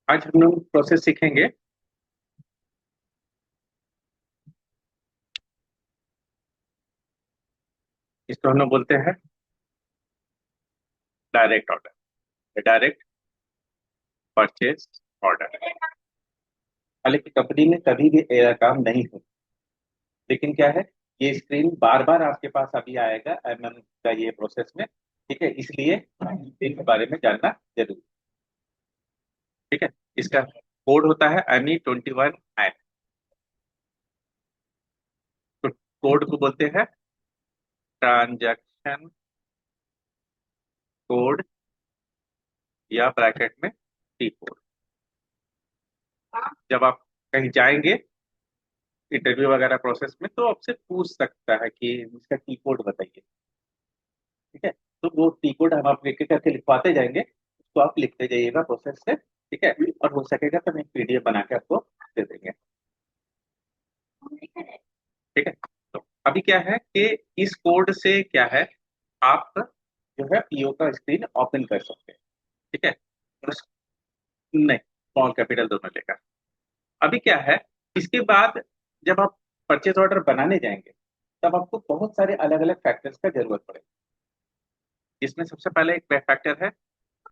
आज हम लोग प्रोसेस सीखेंगे। इसको हम लोग बोलते हैं direct order, direct purchase order. हालांकि कंपनी में कभी भी काम नहीं हो, लेकिन क्या है, ये स्क्रीन बार बार आपके पास अभी आएगा एमएम का ये प्रोसेस में। ठीक है, इसलिए इसके बारे में जानना जरूरी। ठीक है, इसका कोड होता है ME21N। तो कोड को बोलते हैं ट्रांजैक्शन कोड, या ब्रैकेट में टी कोड। जब आप कहीं जाएंगे इंटरव्यू वगैरह प्रोसेस में, तो आपसे पूछ सकता है कि इसका टी कोड बताइए। ठीक है, तो वो टी कोड हम आप एक एक करके लिखवाते जाएंगे, उसको आप लिखते जाइएगा प्रोसेस से। ठीक है, और हो सकेगा तो हम एक पीडीएफ बना के आपको दे देंगे। ठीक है, तो अभी क्या है कि इस कोड से क्या है, आप जो है पीओ का स्क्रीन ओपन कर सकते हैं। ठीक है, और नहीं, स्मॉल कैपिटल दोनों लेकर। अभी क्या है, इसके बाद जब आप परचेज ऑर्डर बनाने जाएंगे, तब आपको बहुत सारे अलग अलग फैक्टर्स का जरूरत पड़ेगा। इसमें सबसे पहले एक फैक्टर है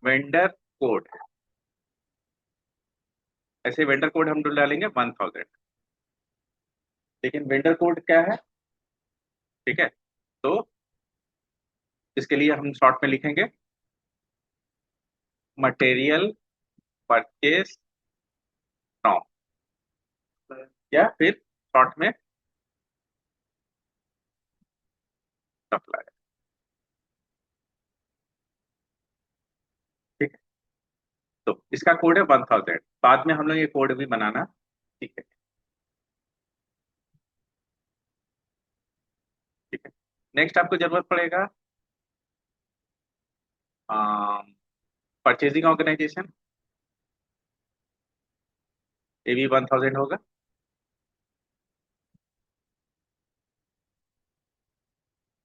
वेंडर कोड। ऐसे वेंडर कोड हम डालेंगे 1000, लेकिन वेंडर कोड क्या है? ठीक है, तो इसके लिए हम शॉर्ट में लिखेंगे मटेरियल परचेज फ्रॉम, या फिर शॉर्ट में सप्लायर। ठीक है, तो इसका कोड है 1000। बाद में हम लोग ये कोड भी बनाना सीखेंगे। ठीक है, नेक्स्ट आपको जरूरत पड़ेगा परचेजिंग ऑर्गेनाइजेशन। ये भी 1000 होगा।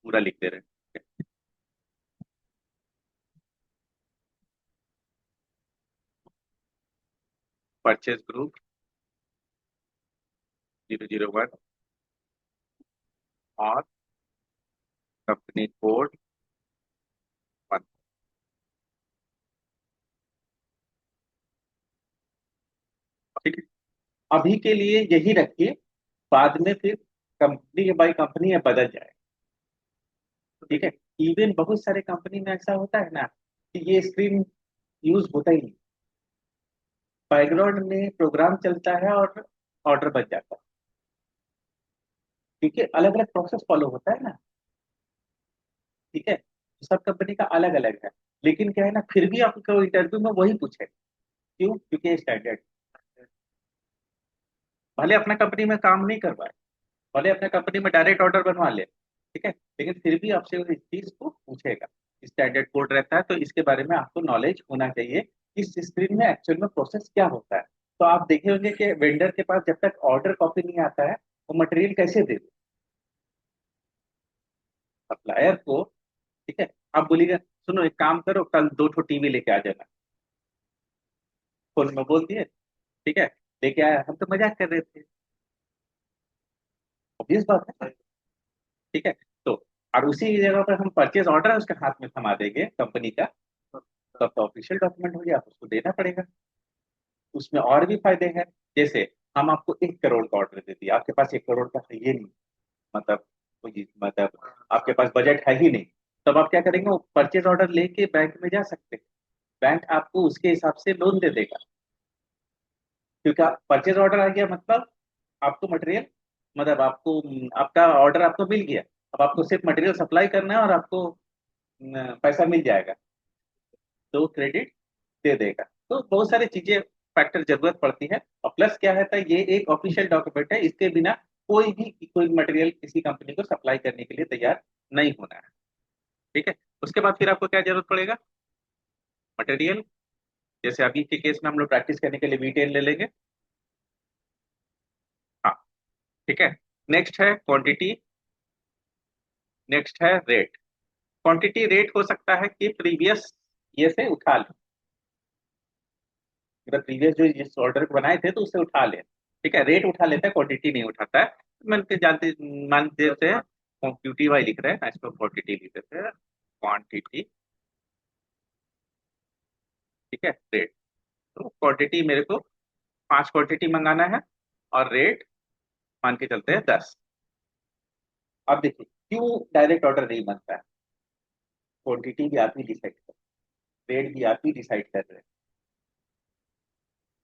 पूरा लिख दे रहे हैं। परचेज ग्रुप 001, और कंपनी कोड 1। ठीक है, अभी के लिए यही रखिए, बाद में फिर कंपनी बाई कंपनी ये बदल जाए। ठीक है, इवन बहुत सारे कंपनी में ऐसा होता है ना कि ये स्क्रीन यूज होता ही नहीं, बैकग्राउंड में प्रोग्राम चलता है और ऑर्डर बन जाता है, क्योंकि अलग अलग प्रोसेस फॉलो होता है ना। ठीक है, सब कंपनी का अलग अलग है, लेकिन क्या है ना, फिर भी आपको इंटरव्यू में वही पूछे। क्यों? क्योंकि स्टैंडर्ड, भले अपना कंपनी में काम नहीं करवाए, भले अपने कंपनी में डायरेक्ट ऑर्डर बनवा ले, ठीक है, लेकिन फिर भी आपसे वो इस चीज को पूछेगा। स्टैंडर्ड कोड रहता है, तो इसके बारे में आपको नॉलेज होना चाहिए। इस स्क्रीन में एक्चुअल में प्रोसेस क्या होता है। तो आप देखे होंगे कि वेंडर के पास जब तक ऑर्डर कॉपी नहीं आता है, वो मटेरियल कैसे दे दे सप्लायर को। ठीक है, आप बोलिएगा सुनो एक काम करो, कल 2 ठो टीवी लेके आ जाना, फोन में बोल दिए। ठीक है, लेके आया, हम तो मजाक कर रहे थे, ऑब्वियस बात है। ठीक है, तो और उसी जगह पर हम परचेज ऑर्डर उसके हाथ में थमा देंगे कंपनी का, तब तो ऑफिशियल डॉक्यूमेंट हो गया, आप उसको देना पड़ेगा। उसमें और भी फायदे हैं। जैसे हम आपको 1 करोड़ का ऑर्डर दे दिया, आपके पास 1 करोड़ का है ये नहीं, मतलब मतलब आपके पास बजट है ही नहीं, तब आप क्या करेंगे, वो परचेज ऑर्डर लेके बैंक में जा सकते हैं। बैंक आपको उसके हिसाब से लोन दे देगा, क्योंकि परचेज ऑर्डर आ गया मतलब आपको मटेरियल, मतलब आपको आपका ऑर्डर आपको मिल गया। अब आपको सिर्फ मटेरियल सप्लाई करना है और आपको पैसा मिल जाएगा, तो क्रेडिट दे देगा। तो बहुत सारी चीजें फैक्टर जरूरत पड़ती है, और प्लस क्या है, तो ये एक ऑफिशियल डॉक्यूमेंट है, इसके बिना कोई मटेरियल किसी कंपनी को सप्लाई करने के लिए तैयार नहीं होना है। ठीक है, उसके बाद फिर आपको क्या जरूरत पड़ेगा, मटेरियल। जैसे अभी के केस में हम लोग प्रैक्टिस करने के लिए वीटेन ले लेंगे। हाँ, ठीक है। नेक्स्ट है क्वांटिटी, नेक्स्ट है रेट। क्वांटिटी रेट हो सकता है कि प्रीवियस ये से उठा लो, मतलब प्रीवियस जो जिस ऑर्डर को बनाए थे तो उससे उठा ले। ठीक है, रेट उठा लेता है, क्वांटिटी नहीं उठाता है। मान के जानते मान देते हैं, क्वांटिटी वाई लिख रहे हैं, इसको क्वांटिटी लिख देते हैं, क्वांटिटी। ठीक है, रेट। तो क्वांटिटी मेरे को 5 क्वांटिटी मंगाना है, और रेट मान के चलते हैं 10। अब देखिए क्यों डायरेक्ट ऑर्डर नहीं बनता है। क्वांटिटी भी आप ही डिसाइड कर, रेट भी आप ही डिसाइड कर रहे हैं।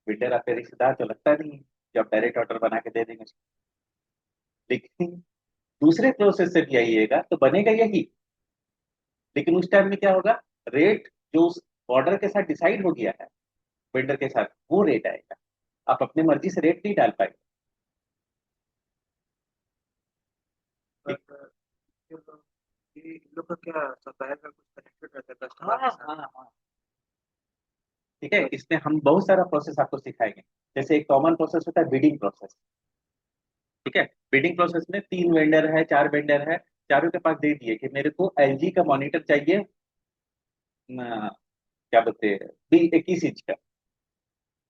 बिल्डर आपके रिश्तेदार तो लगता नहीं है जब डायरेक्ट ऑर्डर बना के दे देंगे। लेकिन दूसरे प्रोसेस से भी आइएगा तो बनेगा यही, लेकिन उस टाइम में क्या होगा, रेट जो उस ऑर्डर के साथ डिसाइड हो गया है वेंडर के साथ, वो रेट आएगा। आप अपनी मर्जी से रेट नहीं डाल पाएंगे। ठीक। पर ये इन लोग का क्या सप्लायर का कुछ कनेक्टेड रहता है हाँ कस्टमर के साथ? हाँ हाँ। ठीक है, इसमें हम बहुत सारा प्रोसेस आपको सिखाएंगे। जैसे एक कॉमन प्रोसेस होता है बिडिंग प्रोसेस। ठीक है, बिडिंग प्रोसेस में 3 वेंडर है, 4 वेंडर है, चारों के पास दे दिए कि मेरे को एलजी का मॉनिटर चाहिए, क्या बोलते हैं, 21 इंच का।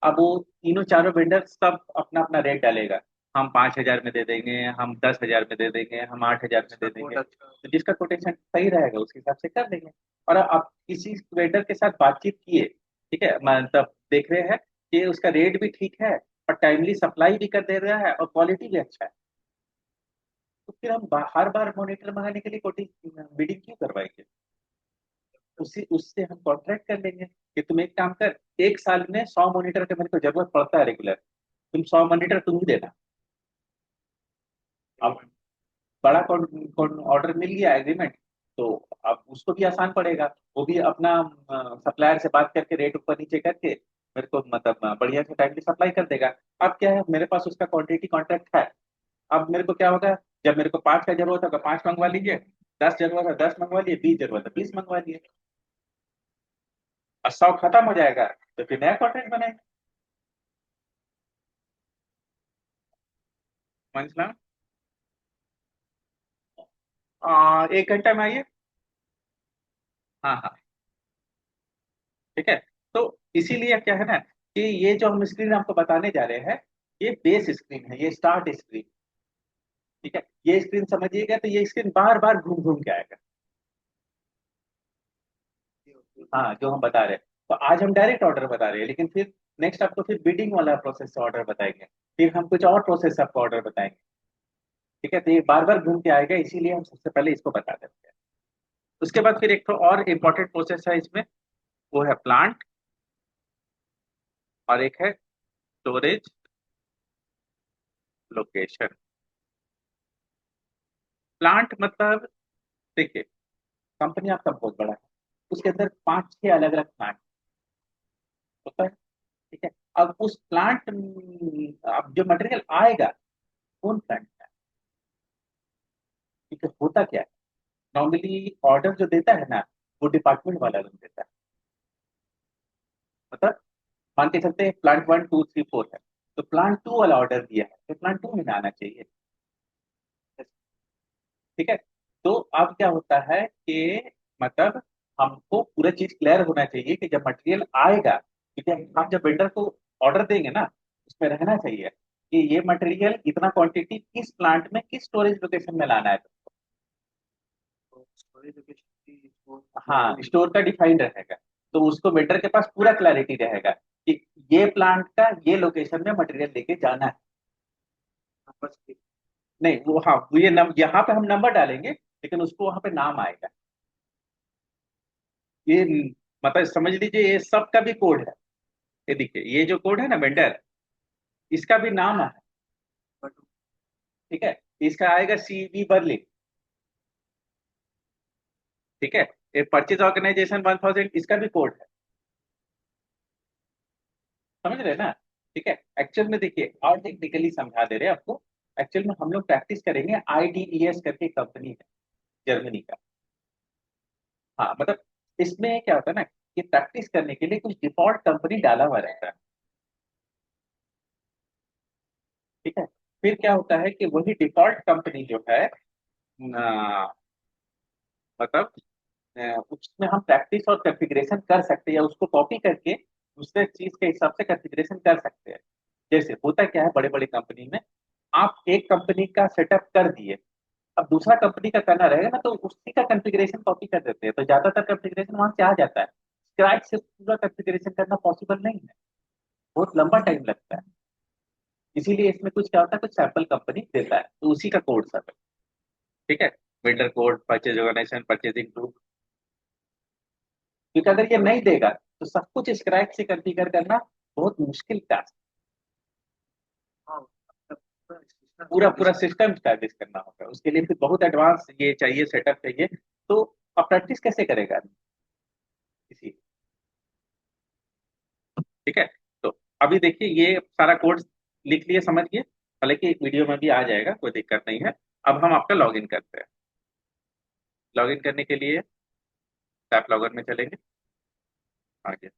अब वो तीनों चारों वेंडर सब अपना अपना रेट डालेगा। हम 5,000 में दे देंगे, हम 10,000 में दे देंगे, हम 8,000 में इसका दे कोड देंगे। अच्छा। तो जिसका कोटेशन सही रहेगा उस हिसाब से कर देंगे। और आप किसी वेंडर के साथ बातचीत किए, ठीक है, मतलब देख रहे हैं कि उसका रेट भी ठीक है, और टाइमली सप्लाई भी कर दे रहा है, और क्वालिटी भी अच्छा है, तो फिर हम हर बार मॉनिटर मंगाने के लिए कोटी बिडिंग क्यों करवाएंगे। उसी उससे हम कॉन्ट्रैक्ट कर लेंगे कि तुम एक काम कर, 1 साल में 100 मॉनिटर का मेरे को जरूरत पड़ता है रेगुलर, तुम 100 मॉनिटर तुम ही देना। अब बड़ा कौन ऑर्डर मिल गया एग्रीमेंट, तो अब उसको भी आसान पड़ेगा। वो भी अपना सप्लायर से बात करके रेट ऊपर नीचे करके मेरे को मतलब बढ़िया से टाइमली सप्लाई कर देगा। अब क्या है, मेरे पास उसका क्वांटिटी कॉन्ट्रैक्ट है। अब मेरे को क्या होगा, जब मेरे को 5 का जरूरत होगा 5 मंगवा लीजिए, 10 जरूरत है 10 मंगवा लिए, 20 जरूरत है 20 मंगवा लिए, और 100 खत्म हो जाएगा तो फिर नया कॉन्ट्रैक्ट बनेगा। समझ। 1 घंटा में आइए। हाँ हाँ। ठीक है, तो इसीलिए क्या है ना, कि ये जो हम स्क्रीन आपको बताने जा रहे हैं, ये बेस स्क्रीन है, ये स्टार्ट स्क्रीन। ठीक है, ये स्क्रीन समझिएगा तो ये स्क्रीन बार बार घूम घूम के आएगा। हाँ, जो हम बता रहे हैं। तो आज हम डायरेक्ट ऑर्डर बता रहे हैं, लेकिन फिर नेक्स्ट आपको फिर बिडिंग वाला प्रोसेस से ऑर्डर बताएंगे, फिर हम कुछ और प्रोसेस आपको ऑर्डर बताएंगे। ठीक है, तो ये बार बार घूम के आएगा, इसीलिए हम सबसे पहले इसको बता देते हैं। उसके बाद फिर एक तो और इम्पोर्टेंट प्रोसेस है इसमें, वो है प्लांट, और एक है स्टोरेज लोकेशन। प्लांट मतलब, देखिए, कंपनी आपका बहुत बड़ा है, उसके अंदर 5-6 अलग अलग प्लांट होता है। ठीक है, अब उस प्लांट, अब जो मटेरियल आएगा कौन प्लांट है, ठीक है, होता क्या है, नॉर्मली ऑर्डर जो देता है ना, वो डिपार्टमेंट वाला लोग देता है। मतलब मान के चलते हैं प्लांट 1 2 3 4 है, तो प्लांट 2 वाला ऑर्डर दिया है तो प्लांट 2 में आना चाहिए। ठीक है, तो अब क्या होता है कि मतलब हमको पूरा चीज क्लियर होना चाहिए कि जब मटेरियल आएगा, क्योंकि हम जब वेंडर को ऑर्डर देंगे ना, उसमें रहना चाहिए कि ये मटेरियल इतना क्वांटिटी किस प्लांट में किस स्टोरेज लोकेशन में लाना है। स्टोरेज लोकेशन की वो हाँ, स्टोर का डिफाइंड रहेगा, तो उसको वेंडर के पास पूरा क्लैरिटी रहेगा कि ये प्लांट का ये लोकेशन में मटेरियल लेके जाना है। आपस की। नहीं वो, हाँ वो ये यहाँ पे हम नंबर डालेंगे, लेकिन उसको वहां पे नाम आएगा। ये मतलब समझ लीजिए ये सब का भी कोड है। ये देखिए, ये जो कोड है ना वेंडर, इसका भी नाम है। बट ठीक है, इसका आएगा सीबी बर्लिन। ठीक है, ये परचेज ऑर्गेनाइजेशन 1000, इसका भी कोड है। समझ रहे हैं ना। ठीक है, एक्चुअल में देखिए और टेक्निकली समझा दे रहे हैं आपको। एक्चुअल में हम लोग प्रैक्टिस करेंगे, आईडीईएस करके कंपनी है जर्मनी का। हाँ मतलब इसमें क्या होता है ना, कि प्रैक्टिस करने के लिए कुछ डिफॉल्ट कंपनी डाला हुआ रहता है। ठीक है, फिर क्या होता है कि वही डिफॉल्ट कंपनी जो है, मतलब उसमें हम प्रैक्टिस और कॉन्फ़िगरेशन कर सकते हैं, या उसको कॉपी करके दूसरे चीज के हिसाब से कॉन्फ़िगरेशन कर सकते हैं। जैसे होता क्या है बड़े बड़े कंपनी में, आप एक कंपनी का सेटअप कर दिए, अब दूसरा कंपनी का करना रहेगा ना तो उसी का कॉन्फ़िगरेशन कॉपी कर देते हैं, तो ज्यादातर कॉन्फ़िगरेशन वहां से आ जाता है। स्क्रैच से पूरा कॉन्फ़िगरेशन करना पॉसिबल नहीं है, बहुत लंबा टाइम लगता है। इसीलिए इसमें कुछ क्या होता है, कुछ सैंपल कंपनी देता है तो उसी का कोड सब है। ठीक है, vendor code, purchase organisation, purchasing group. क्योंकि अगर ये नहीं देगा तो सब कुछ स्क्रैच से कॉन्फ़िगर करना बहुत मुश्किल टास्क। हाँ, मतलब पूरा सिस्टम पूरा स्टैब्लिश पूरा करना। सिस्टम स्टैब्लिश करना होगा, उसके लिए फिर बहुत एडवांस ये चाहिए, सेटअप चाहिए। तो अब प्रैक्टिस कैसे करेगा इसी। ठीक है, तो अभी देखिए ये सारा कोड लिख लिए, समझिए, हालांकि एक वीडियो में भी आ जाएगा, कोई दिक्कत नहीं है। अब हम आपका लॉगिन करते हैं। लॉगिन करने के लिए टैप लॉगर में चलेंगे, आगे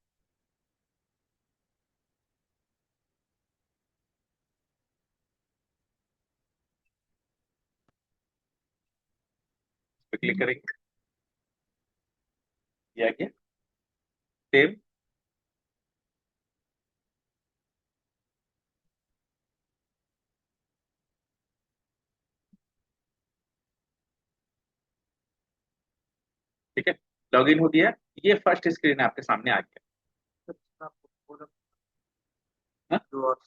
पे क्लिक करेंगे, ये आ गया सेव। ठीक है, लॉगिन हो गया। ये फर्स्ट स्क्रीन आपके सामने आ गया। तो जितना आपको बोला, हाँ, जो और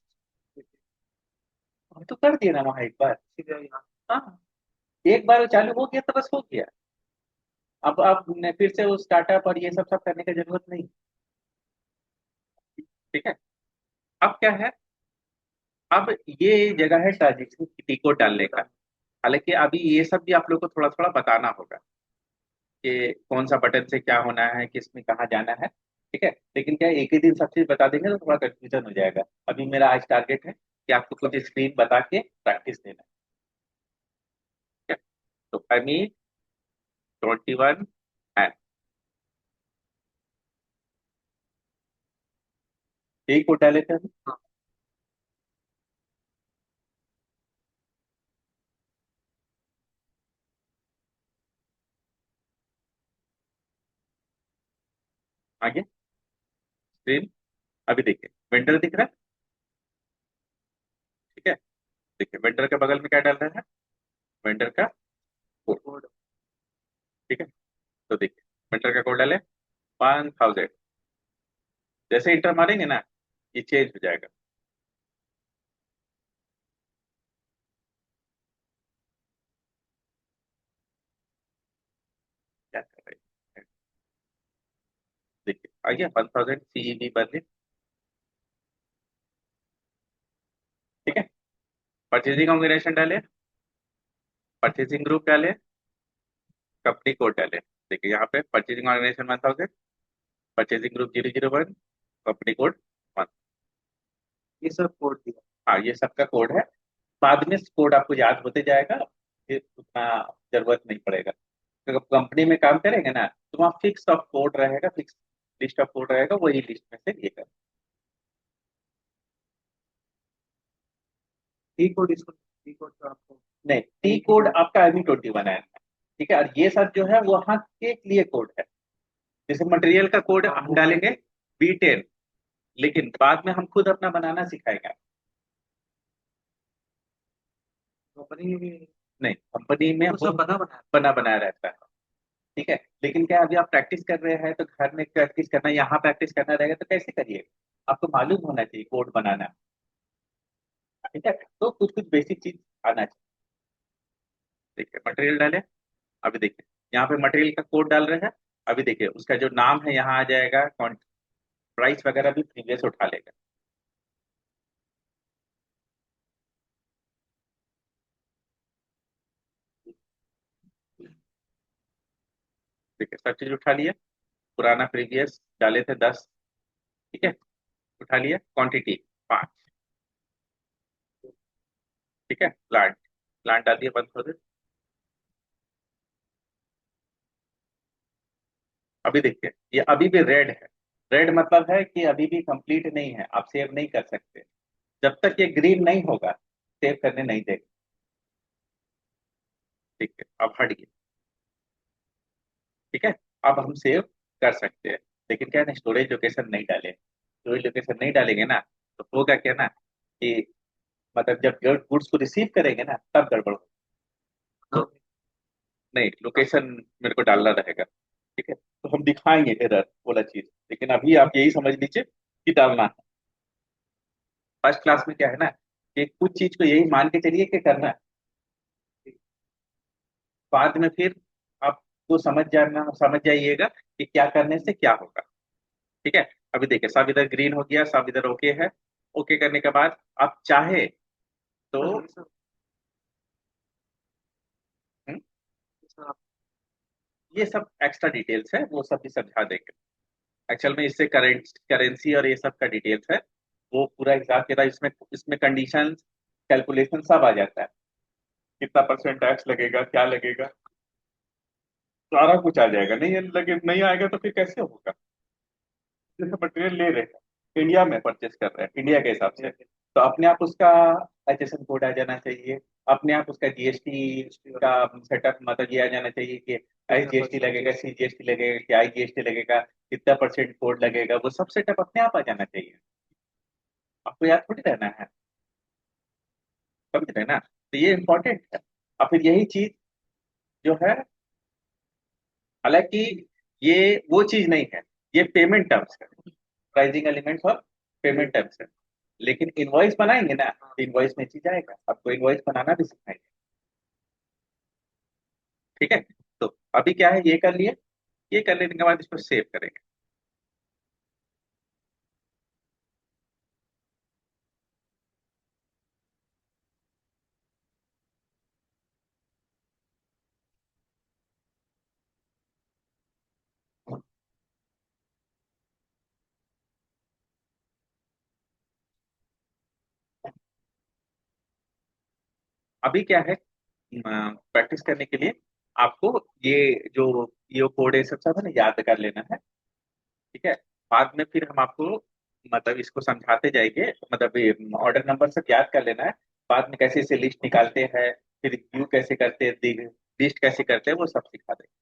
हम तो कर दिए ना वहाँ एक बार। सीधे यहाँ। हाँ, एक बार वो चालू हो गया तो बस हो गया। अब आप फिर से उस स्टार्टअप और ये सब सब करने की जरूरत नहीं। ठीक है, अब क्या है, अब ये जगह है ट्रांजेक्शन की टी कोड डालने का। हालांकि अभी ये सब भी आप लोग को थोड़ा थोड़ा बताना होगा कि कौन सा बटन से क्या होना है, किस में कहाँ जाना है। ठीक है, लेकिन क्या है, एक ही दिन सब चीज बता देंगे तो थोड़ा कंफ्यूजन हो जाएगा। अभी मेरा आज टारगेट है कि आपको कुछ स्क्रीन बता के प्रैक्टिस देना है। ठीक है, तो एमी 21 है, यही कोड डाले थे हम। हाँ, आगे स्क्रीन, अभी देखिए वेंडर दिख रहा है। ठीक है, देखिए वेंडर के बगल में क्या डाल रहा है, वेंडर का कोड। कोड। ठीक है, तो देखिए वेंडर का कोड डाले 1000। जैसे इंटर मारेंगे ना, ये चेंज हो जाएगा। क्या कर रहे हैं, देखिए आ गया 1000 सीईबी बर्लिन। ठीक है, परचेजिंग कॉम्बिनेशन डाले, परचेजिंग ग्रुप डाले, कंपनी कोड डाले। देखिए यहाँ पे purchasing organisation 1000, purchasing group 001, company code 1। ये सब कोड दिया। हाँ, ये सबका कोड है। बाद में कोड आपको याद होते जाएगा, फिर उतना जरूरत नहीं पड़ेगा। तो जब कंपनी में काम करेंगे ना तो वहाँ फिक्स ऑफ कोड रहेगा, फिक्स लिस्ट ऑफ कोड रहेगा, वही लिस्ट में से ये कर। टी कोड इसको, टी कोड तो आपको नहीं, टी कोड आपका एमी 21 है। ठीक है, और ये सब जो है वहाँ के लिए कोड है। जैसे मटेरियल का कोड हाँ, हम वो डालेंगे B10, लेकिन बाद में हम खुद अपना बनाना सिखाएंगे। कंपनी में नहीं, कंपनी में वो तो वो सब बना बनाया। बना बनाया रहता है। ठीक है, लेकिन क्या अभी आप प्रैक्टिस कर रहे हैं तो घर में प्रैक्टिस करना, यहाँ प्रैक्टिस करना रहेगा तो कैसे करिए। आपको मालूम होना चाहिए कोड बनाना। ठीक है, तो कुछ कुछ बेसिक चीज आना चाहिए। देखिए मटेरियल डाले, अभी देखिए यहाँ पे मटेरियल का कोड डाल रहे हैं। अभी देखिए उसका जो नाम है यहाँ आ जाएगा, प्राइस वगैरह भी प्रीवियस उठा लेगा। देखिए सब चीज उठा लिया, पुराना प्रीवियस डाले थे 10। ठीक है, उठा लिया, क्वांटिटी 5। ठीक है, प्लांट, प्लांट डाल दिया 1000। अभी देखिए ये अभी भी रेड है। रेड मतलब है कि अभी भी कंप्लीट नहीं है, आप सेव नहीं कर सकते। जब तक ये ग्रीन नहीं होगा सेव करने नहीं देगा। ठीक है, अब हट गया। ठीक है, अब हम सेव कर सकते हैं, लेकिन क्या है ना, स्टोरेज लोकेशन नहीं डाले। वही लोकेशन नहीं डालेंगे ना, तो होगा क्या ना कि मतलब जब गुड्स को रिसीव करेंगे ना तब गड़बड़ होगा। हाँ। तो नहीं, लोकेशन मेरे को डालना रहेगा। ठीक है, तो हम दिखाएंगे एरर वाला चीज, लेकिन अभी आप यही समझ लीजिए कि डालना है। फर्स्ट क्लास में क्या है ना कि कुछ चीज को यही मान के चलिए कि करना है, बाद में फिर आपको समझ जाइएगा कि क्या करने से क्या होगा। ठीक है, अभी देखिए सब इधर ग्रीन हो गया, सब इधर ओके है। ओके करने के बाद आप चाहे तो हाँ, हम्म, ये सब आप। ये सब एक्स्ट्रा डिटेल्स है, वो सब भी समझा देंगे। एक्चुअल में इससे करेंसी और ये सब का डिटेल्स है, वो पूरा हिसाब किताब इसमें इसमें कंडीशन कैलकुलेशन सब आ जाता है। कितना परसेंट टैक्स लगेगा, क्या लगेगा, सारा कुछ आ जाएगा। नहीं लगे, नहीं आएगा तो फिर कैसे होगा। जैसे मटेरियल ले रहे हैं, इंडिया में परचेस कर रहे हैं इंडिया के हिसाब से, तो अपने आप उसका एचएसएन कोड आ जाना चाहिए। अपने आप उसका जीएसटी का सेटअप मतलब ये आ जाना चाहिए कि एस कितना जीएसटी परसेंट लगेगा, जीएसटी? सी जीएसटी लगेगा, कि आई जीएसटी लगेगा, कितना परसेंट कोड लगेगा, वो सब सेटअप अपने आप आ जाना चाहिए। आपको याद थोड़ी रहना है, समझ रहे हैं ना, तो ये इंपॉर्टेंट है। और फिर यही चीज जो है, हालांकि ये वो चीज नहीं है, ये पेमेंट टर्म्स है, प्राइसिंग एलिमेंट्स और पेमेंट टर्म्स है। लेकिन इनवॉइस बनाएंगे ना, तो इनवॉइस में चीज आएगा, आपको इनवॉइस बनाना भी सिखाएंगे। ठीक है, तो अभी क्या है, ये कर लिए। ये कर लेने के बाद इसको सेव करेंगे। अभी क्या है, प्रैक्टिस करने के लिए आपको ये जो ये कोड है सब सब है ना, याद कर लेना है। ठीक है, बाद में फिर हम आपको मतलब इसको समझाते जाएंगे, मतलब ऑर्डर नंबर सब याद कर लेना है। बाद में कैसे इसे लिस्ट निकालते हैं, फिर व्यू कैसे करते हैं, लिस्ट कैसे करते हैं, वो सब सिखा देंगे।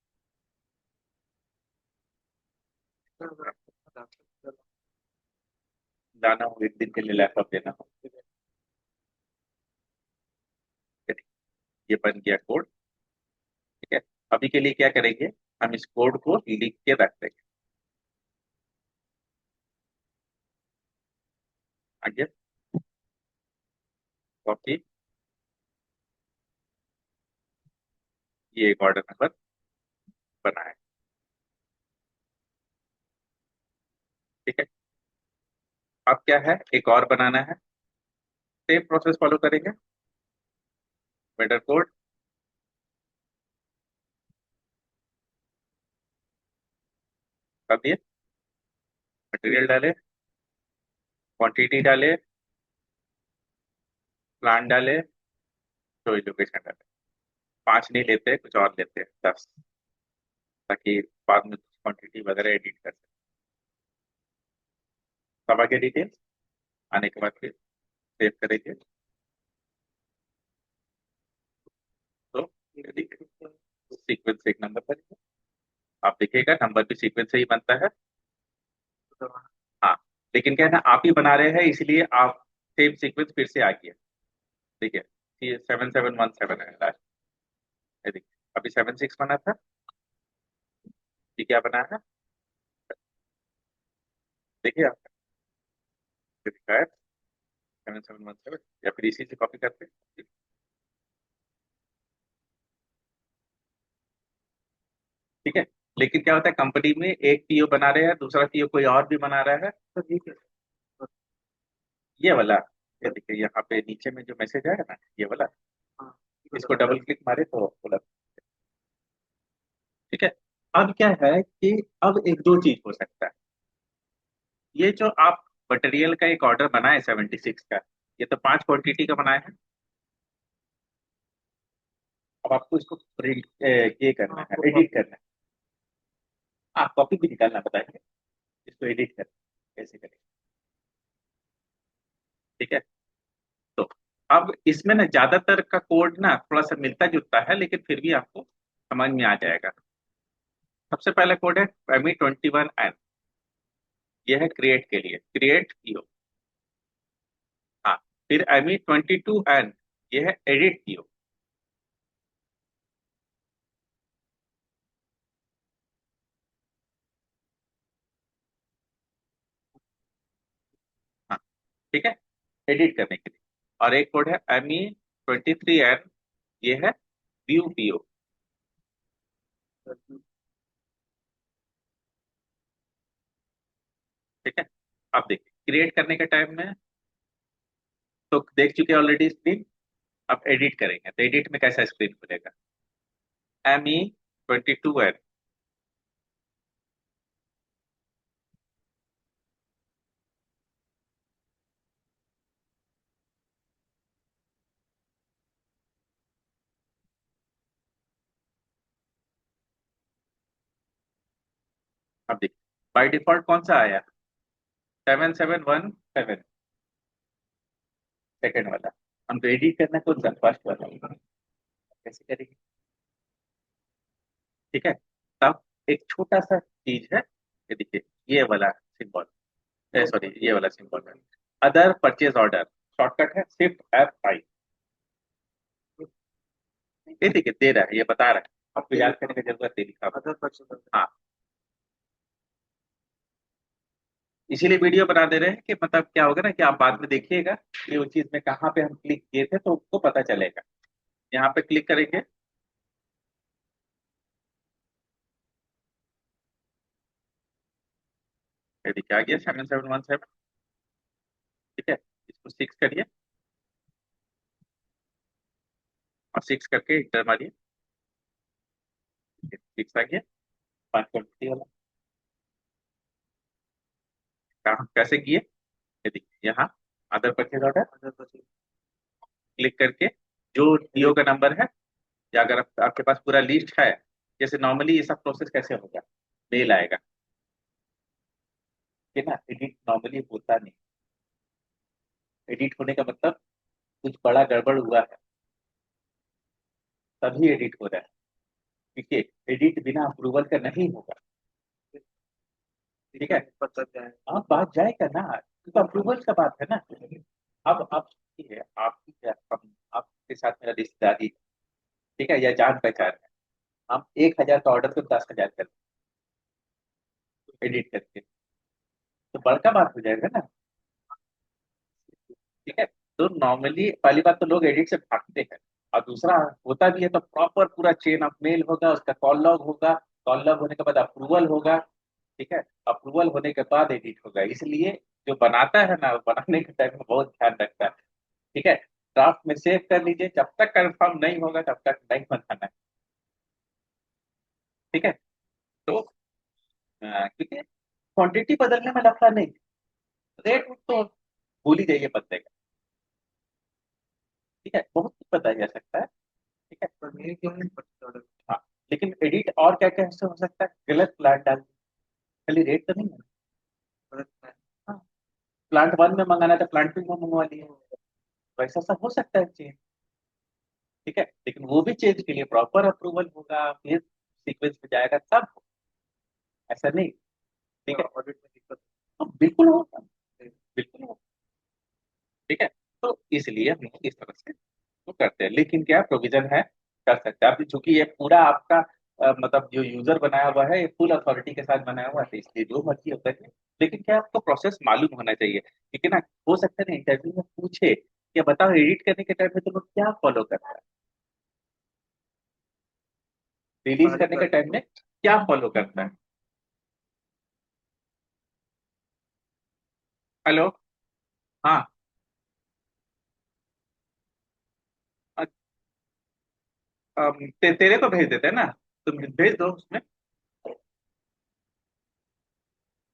जाना हो एक दिन के लिए लैपटॉप देना हो, ठीक है, ये बन गया कोड। ठीक है, अभी के लिए क्या करेंगे, हम इस कोड को लिख के रख देंगे आगे। कॉपी, ये एक ऑर्डर नंबर बना है। ठीक है, अब क्या है, एक और बनाना है, सेम प्रोसेस फॉलो करेंगे। मेटर कोड, कर दिए, मटेरियल डाले, क्वांटिटी डाले, प्लान डाले, तो लोकेशन डाले। पांच नहीं लेते, कुछ और लेते हैं 10, ताकि बाद में क्वांटिटी वगैरह एडिट कर सके। सब आगे डिटेल्स आने के बाद फिर सेव करेंगे। तो सीक्वेंस एक नंबर करेंगे, आप देखिएगा नंबर भी सीक्वेंस से ही बनता है। हाँ, लेकिन क्या है ना, आप ही बना रहे हैं इसलिए आप सेम सीक्वेंस फिर से आ गया। ठीक है, ये 7717 है लास्ट। ये देखिए, अभी 76 बना था, ये क्या बना है, देखिए आप, ये दिखा है 7717, या फिर इसी से कॉपी करते हैं। ठीक है, लेकिन क्या होता है, कंपनी में एक पीओ बना रहे हैं, दूसरा पीओ कोई और भी बना रहा है। तो ठीक है। ये वाला, ये देखिए यहाँ पे नीचे में जो मैसेज आया ना, ये वाला, हाँ, इसको डबल क्लिक मारे तो खुला। ठीक है, अब क्या है कि अब एक दो चीज हो सकता है। ये जो आप मटेरियल का एक ऑर्डर बनाए 76 का, ये तो 5 क्वांटिटी का बनाया है। अब आपको इसको प्रिंट ये करना हाँ, है, वो एडिट करना है। आप कॉपी भी निकालना बताएंगे, इसको एडिट करना कैसे करें। ठीक है, तो अब इसमें ना ज्यादातर का कोड ना थोड़ा सा मिलता जुलता है, लेकिन फिर भी आपको समझ में आ जाएगा। सबसे पहला कोड है एमी 21N। ये है क्रिएट के लिए, क्रिएट ईओ। हाँ, फिर ME22N, ये है एडिट ईओ। हाँ, ठीक है, एडिट करने के लिए। और एक कोड है ME23N, ये है व्यू पीओ। ठीक है, अब देखिए क्रिएट करने के टाइम में तो देख चुके ऑलरेडी स्क्रीन। अब एडिट करेंगे तो एडिट में कैसा स्क्रीन खुलेगा? ME22N। अब देखिए बाय डिफॉल्ट कौन सा आया? 7717, सेकेंड वाला। हमको एडिट करना है कौन सा? फर्स्ट वाला। कैसे करेंगे? ठीक है, तब एक छोटा सा चीज है, ये देखिए, ये वाला सिंबल, सॉरी ये वाला सिंबल है, अदर परचेज ऑर्डर। शॉर्टकट है Shift F5। ये देखिए दे रहा है, ये बता रहा है, आपको याद करने की जरूरत नहीं, लिखा हुआ। Other person. हाँ, इसीलिए वीडियो बना दे रहे हैं कि मतलब क्या होगा ना कि आप बाद में देखिएगा कि उस चीज में कहाँ पे हम क्लिक किए थे तो उसको पता चलेगा। यहाँ पे क्लिक करेंगे, ये देखिए आ गया 7717। ठीक है, इसको 6 करिए और 6 करके इंटर मारिए। 6 आ गया, 520 वाला। काम कैसे किए? ये देखिए यहाँ other purchase order, other person. Click करके जो डीओ का नंबर है, या अगर आपके पास पूरा लिस्ट है, जैसे नॉर्मली ये सब प्रोसेस कैसे होगा, मेल आएगा, ठीक है ना। एडिट नॉर्मली होता नहीं, एडिट होने का मतलब कुछ बड़ा गड़बड़ हुआ है तभी एडिट हो रहा है। ठीक है, एडिट बिना अप्रूवल का नहीं होगा। ठीक है, पता क्या है? आप बात जाएगा ना, क्योंकि अप्रूवल का बात है ना। अब आप देखिए, आपकी क्या आपके साथ मेरा रिश्तेदारी है, ठीक है, या जान पहचान है, हम 1,000 का ऑर्डर को 10,000 कर एडिट करके, तो बड़का बात हो जाएगा ना। ठीक है, तो नॉर्मली पहली बात तो लोग एडिट से भागते हैं, और दूसरा होता भी है तो प्रॉपर पूरा चेन ऑफ मेल होगा, उसका कॉल लॉग होगा, कॉल लॉग होने के बाद अप्रूवल होगा। ठीक है, अप्रूवल होने के बाद एडिट होगा, इसलिए जो बनाता है ना, वो बनाने के टाइम में बहुत ध्यान रखता है। ठीक है, ड्राफ्ट में सेव कर लीजिए, जब तक कंफर्म नहीं होगा तब तक नहीं बनाना है। ठीक है, तो क्योंकि क्वांटिटी बदलने में लफड़ा नहीं, रेट तो भूल ही जाइए बंदे का। ठीक है, बहुत कुछ बताया जा सकता है। ठीक है, पर मेरे क्यों नहीं पर्सन ऑर्डर? हाँ, लेकिन एडिट और क्या क्या इससे हो सकता है? गलत प्लांट डाल, खाली रेट तो नहीं है। गलत है। हाँ, प्लांट 1 में मंगाना था, प्लांट 2 में मंगवा लिया, वैसा सब हो सकता है चेंज। ठीक है, लेकिन वो भी चेंज के लिए प्रॉपर अप्रूवल होगा, फिर सीक्वेंस में जाएगा तब, ऐसा नहीं। ठीक है, ऑडिट में दिक्कत तो बिल्कुल होगा, है। बिल्कुल होगा। ठीक है, तो इसलिए हम लोग इस तरह से तो करते हैं, लेकिन क्या प्रोविजन है, कर सकते हैं आप, चूंकि ये पूरा आपका मतलब जो यूजर बनाया हुआ है, ये फुल अथॉरिटी के साथ बनाया हुआ है, तो इसलिए जो मर्जी होता है। लेकिन क्या आपको प्रोसेस मालूम होना चाहिए, ठीक है ना। हो सकता है ना इंटरव्यू में पूछे कि बताओ एडिट करने के टाइम में तुम लोग क्या फॉलो करता है, रिलीज पहली करने के बात टाइम में क्या फॉलो करता है। हेलो। हाँ, अ- तेरे को भेज देते हैं ना, तुम भेज दो उसमें।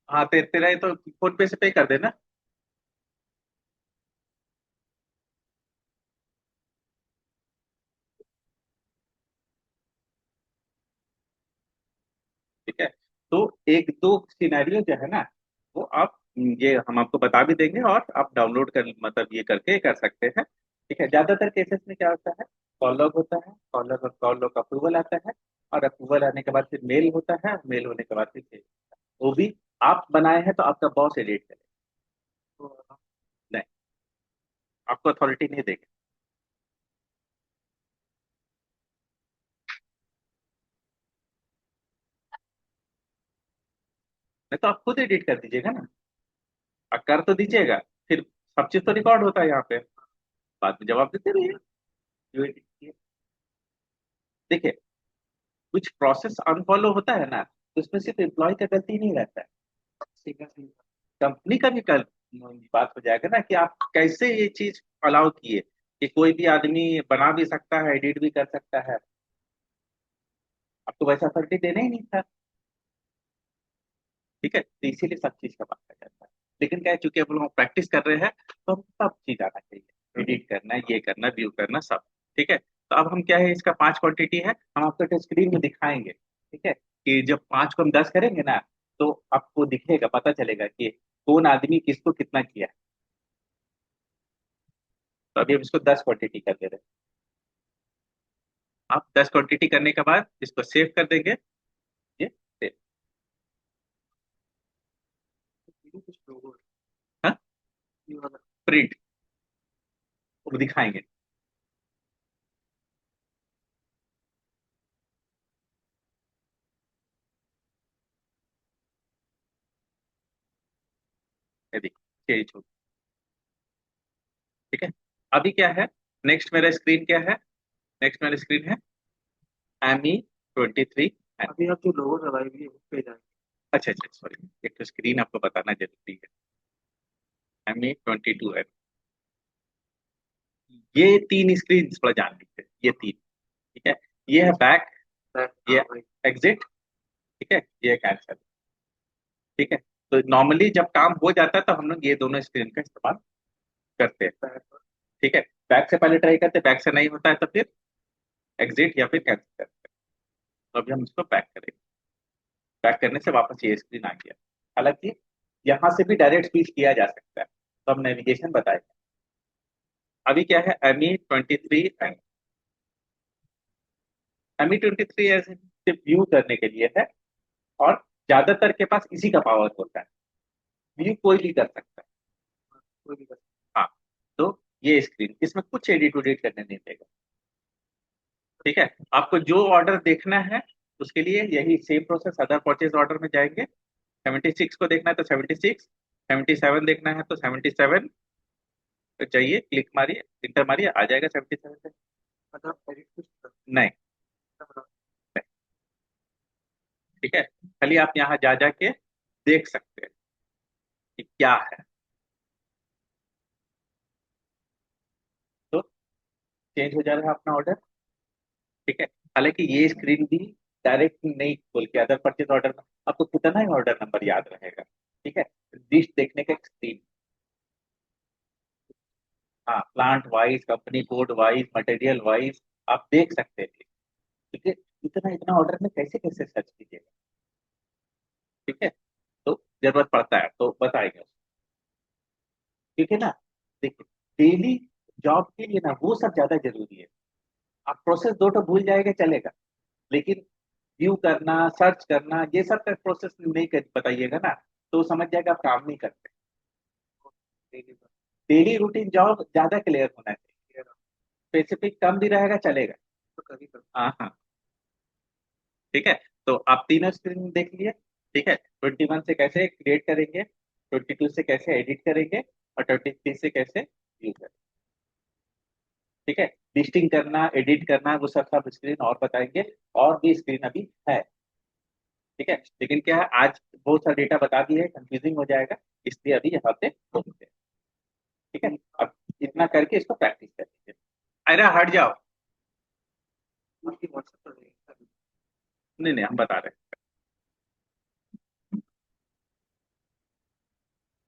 हाँ, तेरा ये तो फोन पे से पे कर देना। ठीक है, तो एक दो सिनेरियो जो है ना, वो आप ये हम आपको बता भी देंगे, और आप डाउनलोड कर मतलब ये करके कर सकते हैं। ठीक है, ज्यादातर केसेस में क्या होता है, कॉल लॉग होता है, कॉल लॉग अप्रूवल आता है, और अप्रूवल आने के बाद फिर मेल होता है, मेल होने के बाद फिर वो भी आप बनाए हैं तो आपका बॉस एडिट करे। तो नहीं, आपको अथॉरिटी नहीं देगी। नहीं तो आप खुद एडिट कर दीजिएगा ना। आप कर तो दीजिएगा, फिर सब चीज तो रिकॉर्ड होता है यहाँ पे, बाद में जवाब देते रहिए जो एडिट किए। देखिए, कुछ प्रोसेस अनफॉलो होता है ना, तो उसमें सिर्फ एम्प्लॉय का गलती नहीं रहता है, सीखा सीखा। कंपनी का भी कल बात हो जाएगा ना कि आप कैसे ये चीज अलाउ किए कि कोई भी आदमी बना भी सकता है, एडिट भी कर सकता है। आपको वैसा अथॉरिटी देना ही नहीं था। ठीक है, तो इसीलिए सब चीज का बात आ जाता है। लेकिन क्या है, चूंकि हम लोग प्रैक्टिस कर रहे हैं, तो हम सब चीज आना चाहिए, एडिट करना, ये करना, व्यू करना, सब। ठीक है, तो अब हम क्या है, इसका 5 क्वांटिटी है, हम आपको टच स्क्रीन में दिखाएंगे। ठीक है, कि जब 5 को हम 10 करेंगे ना, तो आपको दिखेगा, पता चलेगा कि कौन आदमी किसको कितना किया है। तो अभी हम इसको 10 क्वांटिटी कर दे रहे हैं। आप 10 क्वांटिटी करने के बाद इसको सेव कर देंगे। ये सेव। ये कुछ लोगों हाँ, ये वाला। प्रिंट, वो दिखाएंगे। ये देखिए, ये छोड़। ठीक है, अभी क्या है, नेक्स्ट मेरा स्क्रीन क्या है, नेक्स्ट मेरा स्क्रीन है ME23। अभी आप जो लोगो लगाई हुई है उस पे जाएंगे। अच्छा अच्छा, सॉरी, एक तो स्क्रीन आपको बताना जरूरी है। ME22 है। ये तीन स्क्रीन थोड़ा जान लीजिए, ये तीन। ठीक है, ये है बैक, हाँ ये भाई। एग्जिट, ठीक है, ये कैंसिल। ठीक है, तो नॉर्मली जब काम हो जाता है तो हम लोग ये दोनों स्क्रीन का इस्तेमाल करते हैं। बैक। ठीक है, बैक से पहले ट्राई करते हैं, बैक से नहीं होता है तो फिर एग्जिट या फिर कैंसिल करते हैं। तो अभी हम इसको बैक करेंगे। बैक करने से वापस ये स्क्रीन आ गया। हालांकि यहाँ से भी डायरेक्ट स्विच किया जा सकता है, तो हम नेविगेशन बताएंगे। अभी क्या है, ME23 एंड ME23 ऐसे सिर्फ व्यू करने के लिए है, और ज्यादातर के पास इसी का पावर होता है। व्यू कोई भी कर सकता है। कोई भी कर। हाँ, तो ये स्क्रीन, इसमें कुछ एडिट उडिट करने नहीं देगा। ठीक है, आपको जो ऑर्डर देखना है उसके लिए यही same process, other purchase order में जाएंगे। 76 को देखना है तो 76, 77 देखना है तो 77 पे जाइए, क्लिक मारिए, इंटर मारिए, आ जाएगा 77 पे। मतलब एडिट कुछ कर नहीं, सकता है। नहीं। ठीक है, खाली आप यहाँ जा जाके देख सकते हैं कि क्या है। तो चेंज हो जाएगा अपना ऑर्डर। ठीक है, हालांकि ये स्क्रीन भी डायरेक्ट नहीं खोल के अदर परचेज ऑर्डर में आपको कितना ही ऑर्डर नंबर याद रहेगा। ठीक है, लिस्ट देखने का एक स्क्रीन। हाँ, plant wise, company code wise, material wise आप देख सकते हैं। ठीक है, इतना इतना ऑर्डर में कैसे कैसे सर्च कीजिएगा। ठीक है, तो जरूरत पड़ता है तो बताएंगे। ठीक है ना, देखिए, डेली जॉब के लिए ना वो सब ज्यादा जरूरी है। आप प्रोसेस दो तो भूल जाएगा चलेगा, लेकिन व्यू करना, सर्च करना, ये सब का प्रोसेस नहीं कर बताइएगा ना, तो समझ जाएगा आप काम नहीं करते। डेली का। डेली रूटीन जॉब ज्यादा क्लियर होना चाहिए। स्पेसिफिक कम भी रहेगा चलेगा। तो कभी कर। हाँ हाँ। ठीक है, तो आप तीनों स्क्रीन देख लिए। ठीक है, 21 से कैसे क्रिएट करेंगे, 22 से कैसे एडिट करेंगे, और 23 से कैसे व्यू करेंगे। ठीक है, लिस्टिंग करना, एडिट करना, वो सब सब स्क्रीन और बताएंगे। और भी स्क्रीन अभी है। ठीक है, लेकिन क्या है, आज बहुत सारा डेटा बता दिए है, कंफ्यूजिंग हो जाएगा, इसलिए अभी यहाँ पे रोकते हैं। ठीक है, अब इतना करके इसको प्रैक्टिस कर लीजिए। अरे हट जाओ। उसकी व्हाट्सएप पर नहीं। नहीं नहीं, हम बता रहे हैं।